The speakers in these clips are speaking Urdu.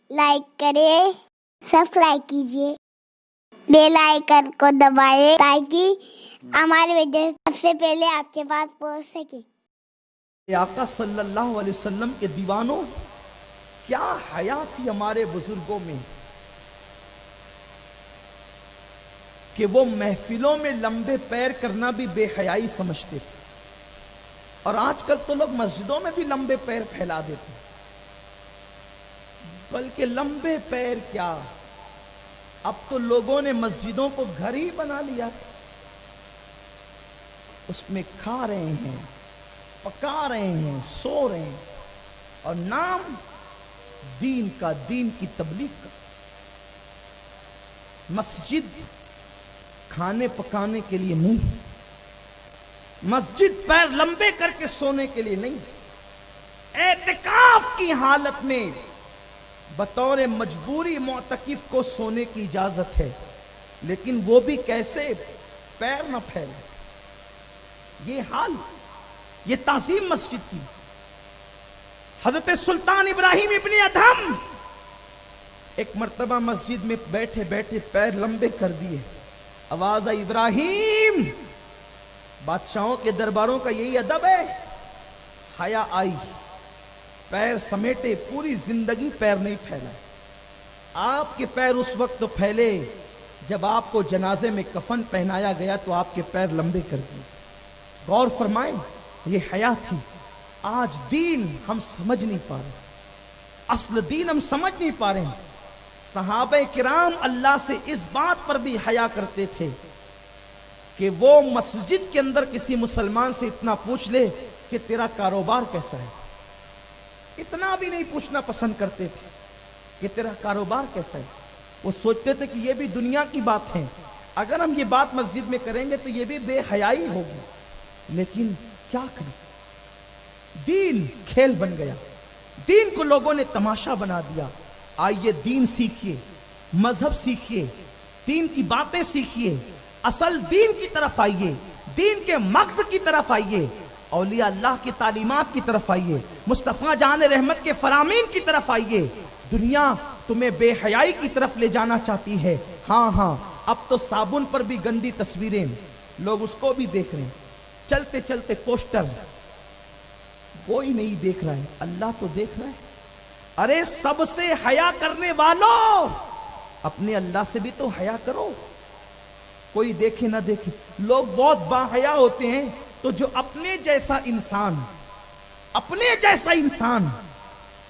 لائک کریں، سبسکرائب کیجیے، بیل آئیکن کو دبائیں تاکہ ہماری ویڈیو سب سے پہلے آپ کے پاس پہنچ سکے۔ آقا صلی اللہ علیہ وسلم کے دیوانوں، کیا حیا تھی ہمارے بزرگوں میں کہ وہ محفلوں میں لمبے پیر کرنا بھی بے حیائی سمجھتے تھے، اور آج کل تو لوگ مسجدوں میں بھی لمبے پیر پھیلا دیتے ہیں۔ بلکہ لمبے پیر کیا، اب تو لوگوں نے مسجدوں کو گھر ہی بنا لیا، اس میں کھا رہے ہیں، پکا رہے ہیں، سو رہے ہیں، اور نام دین کا، دین کی تبلیغ کا۔ مسجد کھانے پکانے کے لیے نہیں، مسجد پیر لمبے کر کے سونے کے لیے نہیں، اعتکاف کی حالت میں بطور مجبوری معتکف کو سونے کی اجازت ہے، لیکن وہ بھی کیسے، پیر نہ پھیلے۔ یہ حال، یہ تعظیم مسجد کی۔ حضرت سلطان ابراہیم ابن ادھم ایک مرتبہ مسجد میں بیٹھے بیٹھے پیر لمبے کر دیے، آواز آئی ابراہیم۔ بادشاہوں کے درباروں کا یہی ادب ہے، حیا آئی، پیر سمیٹے، پوری زندگی پیر نہیں پھیلا۔ آپ کے پیر اس وقت تو پھیلے جب آپ کو جنازے میں کفن پہنایا گیا تو آپ کے پیر لمبے کر دیے۔ غور فرمائیں، یہ حیا تھی۔ آج دین ہم سمجھ نہیں پا رہے، اصل دین ہم سمجھ نہیں پا رہے ہیں۔ صحابہ کرام اللہ سے اس بات پر بھی حیا کرتے تھے کہ وہ مسجد کے اندر کسی مسلمان سے اتنا پوچھ لے کہ تیرا کاروبار کیسا ہے، اتنا بھی نہیں پوچھنا پسند کرتے تھے کہ تیرا کاروبار کیسا ہے۔ وہ سوچتے تھے کہ یہ بھی دنیا کی بات ہے، اگر ہم یہ بات مسجد میں کریں گے تو یہ بھی بے حیائی ہوگی، لیکن کیا کریں، دین کھیل بن گیا، دین کو لوگوں نے تماشا بنا دیا۔ آئیے دین سیکھیے، مذہب سیکھیے، دین کی باتیں سیکھیے، اصل دین کی طرف آئیے، دین کے مغز کی طرف آئیے، اولیاء اللہ کی تعلیمات کی طرف آئیے، مصطفیٰ جان رحمت کے فرامین کی طرف آئیے۔ دنیا تمہیں بے حیائی کی طرف لے جانا چاہتی ہے۔ ہاں اب تو صابن پر بھی گندی تصویریں، لوگ اس کو بھی دیکھ رہے ہیں، چلتے چلتے پوسٹر، کوئی نہیں دیکھ رہا ہے، اللہ تو دیکھ رہا ہے۔ ارے سب سے حیا کرنے والوں، اپنے اللہ سے بھی تو حیا کرو، کوئی دیکھے نہ دیکھے۔ لوگ بہت باحیا ہوتے ہیں، تو جو اپنے جیسا انسان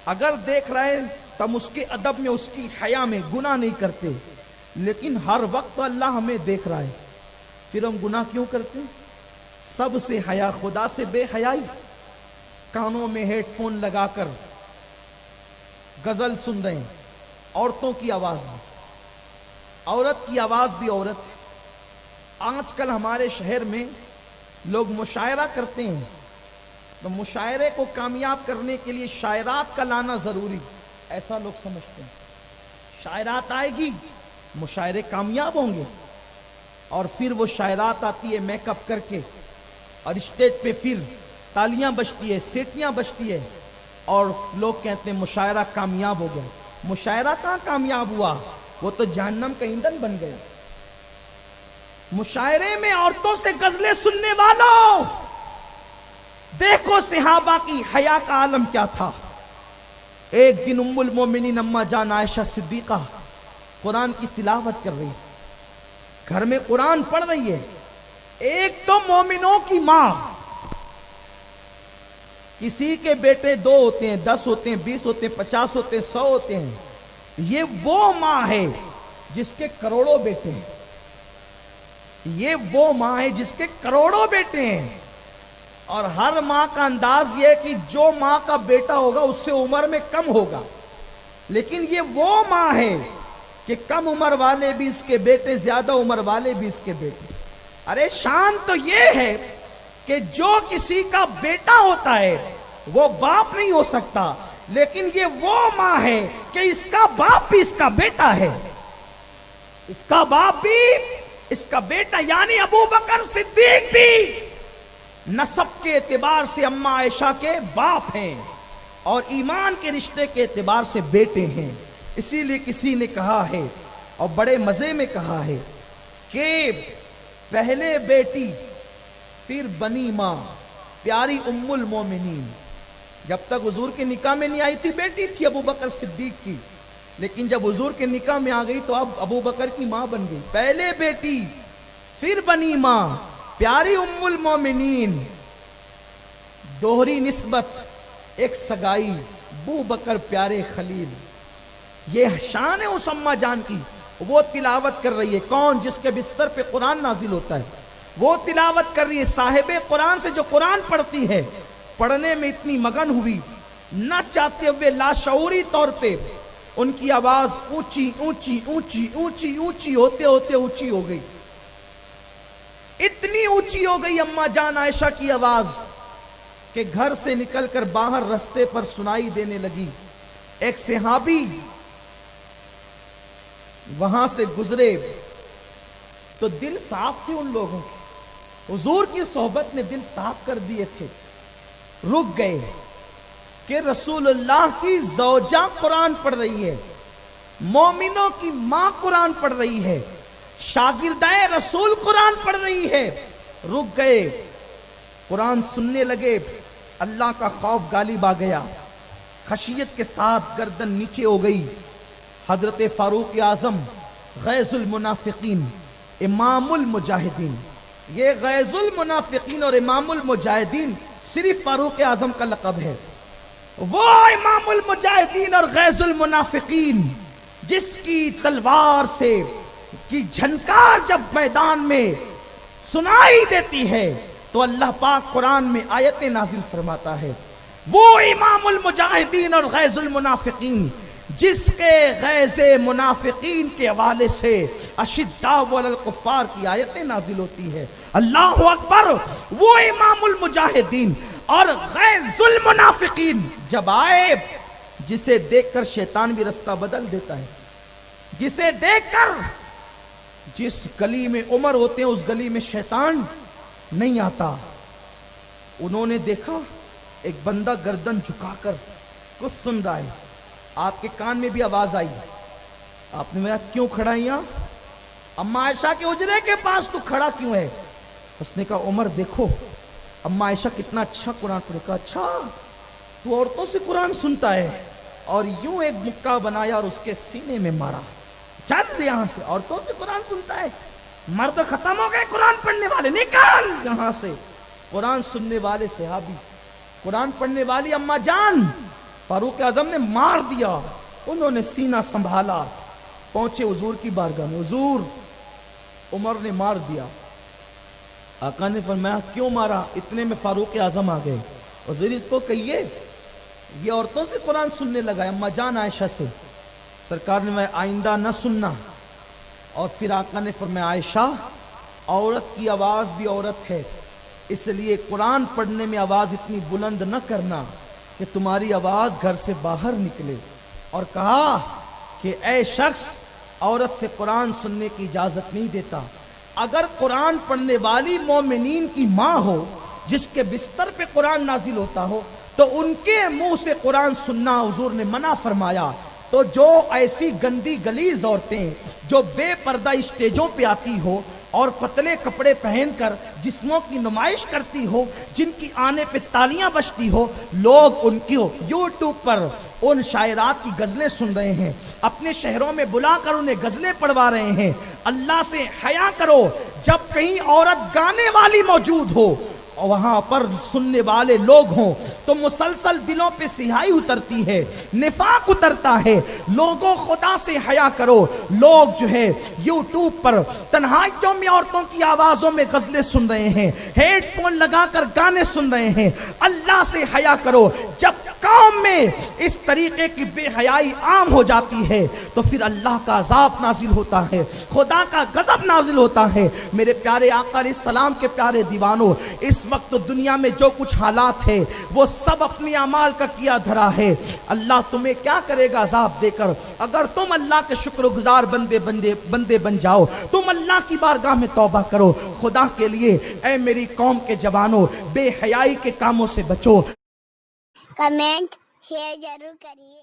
اگر دیکھ رہا ہے تو ہم اس کے ادب میں، اس کی حیا میں گناہ نہیں کرتے، لیکن ہر وقت اللہ ہمیں دیکھ رہا ہے، پھر ہم گناہ کیوں کرتے؟ سب سے حیا، خدا سے بے حیائی۔ کانوں میں ہیڈ فون لگا کر غزل سن رہے ہیں، عورتوں کی آواز بھی، عورت کی آواز بھی عورت ہے۔ آج کل ہمارے شہر میں لوگ مشاعرہ کرتے ہیں، تو مشاعرے کو کامیاب کرنے کے لیے شاعرات کا لانا ضروری، ایسا لوگ سمجھتے ہیں۔ شاعرات آئے گی، مشاعرے کامیاب ہوں گے، اور پھر وہ شاعرات آتی ہے میک اپ کر کے، اور اسٹیج پہ پھر تالیاں بجتی ہے، سیٹیاں بجتی ہے، اور لوگ کہتے ہیں مشاعرہ کامیاب ہو گیا۔ مشاعرہ کہاں کامیاب ہوا، وہ تو جہنم کا ایندھن بن گیا۔ مشاعرے میں عورتوں سے غزلیں سننے والوں، دیکھو صحابہ کی حیا کا عالم کیا تھا۔ ایک دن ام المومنین اما جان عائشہ صدیقہ قرآن کی تلاوت کر رہی، گھر میں قرآن پڑھ رہی ہے۔ ایک تو مومنوں کی ماں، کسی کے بیٹے 2 ہوتے ہیں، 10 ہوتے ہیں، 20 ہوتے ہیں، 50 ہوتے ہیں، 100 ہوتے ہیں، یہ وہ ماں ہے جس کے کروڑوں بیٹے ہیں، یہ وہ ماں ہے جس کے کروڑوں بیٹے ہیں۔ اور ہر ماں کا انداز یہ ہے کہ جو ماں کا بیٹا ہوگا اس سے عمر میں کم ہوگا، لیکن یہ وہ ماں ہے کہ کم عمر والے بھی اس کے بیٹے، زیادہ عمر والے بھی اس کے بیٹے۔ ارے شان تو یہ ہے کہ جو کسی کا بیٹا ہوتا ہے وہ باپ نہیں ہو سکتا، لیکن یہ وہ ماں ہے کہ اس کا باپ بھی اس کا بیٹا ہے، اس کا باپ بھی اس کا بیٹا، یعنی ابو بکر صدیق بھی نسب کے اعتبار سے اما عائشہ کے باپ ہیں، اور ایمان کے رشتے کے اعتبار سے بیٹے ہیں۔ اسی لیے کسی نے کہا ہے اور بڑے مزے میں کہا ہے کہ پہلے بیٹی پھر بنی ماں، پیاری ام المومنین. جب تک حضور کے نکاح میں نہیں آئی تھی بیٹی تھی ابو بکر صدیق کی، لیکن جب حضور کے نکاح میں آ گئی تو اب ابو بکر کی ماں بن گئی. پہلے بیٹی پھر بنی ماں، پیاری ام المومنین. دوہری نسبت، ایک سگائی، ابو بکر پیارے خلیل. یہ شان ہے اس اماں جان کی. وہ تلاوت کر رہی ہے. کون؟ جس کے بستر پہ قرآن نازل ہوتا ہے وہ تلاوت کر رہی ہے. صاحب قرآن سے جو قرآن پڑھتی ہے، پڑھنے میں اتنی مگن ہوئی، نہ چاہتے ہوئے لاشعوری طور پہ ان کی آواز اونچی اونچی اونچی اونچی اونچی ہوتے ہوتے اونچی ہو گئی. اتنی اونچی ہو گئی اماں جان عائشہ کی آواز کہ گھر سے نکل کر باہر رستے پر سنائی دینے لگی. ایک صحابی وہاں سے گزرے تو دل صاف تھے ان لوگوں کے، حضور کی صحبت نے دل صاف کر دیے تھے. رک گئے کہ رسول اللہ کی زوجہ قرآن پڑھ رہی ہے، مومنوں کی ماں قرآن پڑھ رہی ہے، شاگردائے رسول قرآن پڑھ رہی ہے. رک گئے، قرآن سننے لگے. اللہ کا خوف غالب آ گیا، خشیت کے ساتھ گردن نیچے ہو گئی. حضرت فاروق اعظم غیظ المنافقین، امام المجاہدین. یہ غیظ المنافقین اور امام المجاہدین صرف فاروق اعظم کا لقب ہے. وہ امام المجاہدین اور غیظ المنافقین جس کی تلوار سے کی جھنکار جب میدان میں سنائی دیتی ہے تو اللہ پاک قرآن میں آیتیں نازل فرماتا ہے. وہ امام المجاہدین اور غیظ المنافقین جس کے غیظ منافقین کے حوالے سے اشداء علی الکفار کی آیتیں نازل ہوتی ہے. اللہ اکبر. وہ امام المجاہدین اور غیظ المنافقین جب آئے، جسے دیکھ کر شیطان بھی رستہ بدل دیتا ہے، جسے دیکھ کر جس گلی میں عمر ہوتے ہیں اس گلی میں شیطان نہیں آتا. انہوں نے دیکھا ایک بندہ گردن جھکا کر کچھ سن رہا ہے. آپ کے کان میں بھی آواز آئی. آپ نے میرا کیوں کھڑا ہے یہاں؟ اماں عائشہ کے حجرے کے پاس تو کھڑا کیوں ہے؟ اس نے کہا عمر دیکھو اماں عائشہ کتنا اچھا قرآن پڑھے. کہا اچھا تو عورتوں سے قرآن سنتا ہے؟ اور یوں ایک مکہ بنایا اور اس کے سینے میں مارا. چل یہاں سے، عورتوں سے قرآن سنتا ہے؟ مرد ختم ہو گئے قرآن پڑھنے والے، نکل یہاں سے. قرآن سننے والے صحابی، قرآن پڑھنے والی اماں جان فاروق اعظم نے مار دیا. انہوں نے سینہ سنبھالا، پہنچے حضور کی بارگاہ میں. حضور عمر نے مار دیا. آقا نے فرمایا کیوں مارا؟ اتنے میں فاروق اعظم آ گئے. حضور اس کو کہیے یہ عورتوں سے قرآن سننے لگا ہے، اماں جان عائشہ سے. سرکار نے فرمایا آئندہ نہ سننا. اور پھر آقا نے فرمایا عائشہ عورت کی آواز بھی عورت ہے، اس لیے قرآن پڑھنے میں آواز اتنی بلند نہ کرنا کہ تمہاری آواز گھر سے باہر نکلے. اور کہا کہ اے شخص عورت سے قرآن سننے کی اجازت نہیں دیتا. اگر قرآن پڑھنے والی مومنین کی ماں ہو جس کے بستر پہ قرآن نازل ہوتا ہو تو ان کے منہ سے قرآن سننا حضور نے منع فرمایا. تو جو ایسی گندی گلیز عورتیں جو بے پردہ اسٹیجوں پہ آتی ہو اور پتلے کپڑے پہن کر جسموں کی نمائش کرتی ہو، جن کی آنے پہ تالیاں بجتی ہو، لوگ ان کی یوٹیوب پر ان شاعرات کی غزلیں سن رہے ہیں، اپنے شہروں میں بلا کر انہیں غزلیں پڑھوا رہے ہیں. اللہ سے حیا کرو. جب کہیں عورت گانے والی موجود ہو اور وہاں پر سننے والے لوگ ہوں تو مسلسل دلوں پہ سیاہی اترتی ہے، نفاق اترتا ہے. لوگوں خدا سے حیا کرو. لوگ جو ہے یوٹیوب پر تنہائیوں میں عورتوں کی آوازوں میں غزلیں سن رہے ہیں، ہیڈ فون لگا کر گانے سن رہے ہیں. اللہ سے حیا کرو. جب قوم میں اس طریقے کی بے حیائی عام ہو جاتی ہے تو پھر اللہ کا عذاب نازل ہوتا ہے، خدا کا غضب نازل ہوتا ہے. میرے پیارے آقا علیہ السلام کے پیارے دیوانوں، اس وقت دنیا میں جو کچھ حالات ہے وہ سب اپنی اعمال کا کیا دھرا ہے. اللہ تمہیں کیا کرے گا عذاب دے کر؟ اگر تم اللہ کے شکر گزار بندے بن جاؤ، تم اللہ کی بارگاہ میں توبہ کرو. خدا کے لیے اے میری قوم کے جوانوں، بے حیائی کے کاموں سے بچو. کمنٹ شیئر ضرور کریے.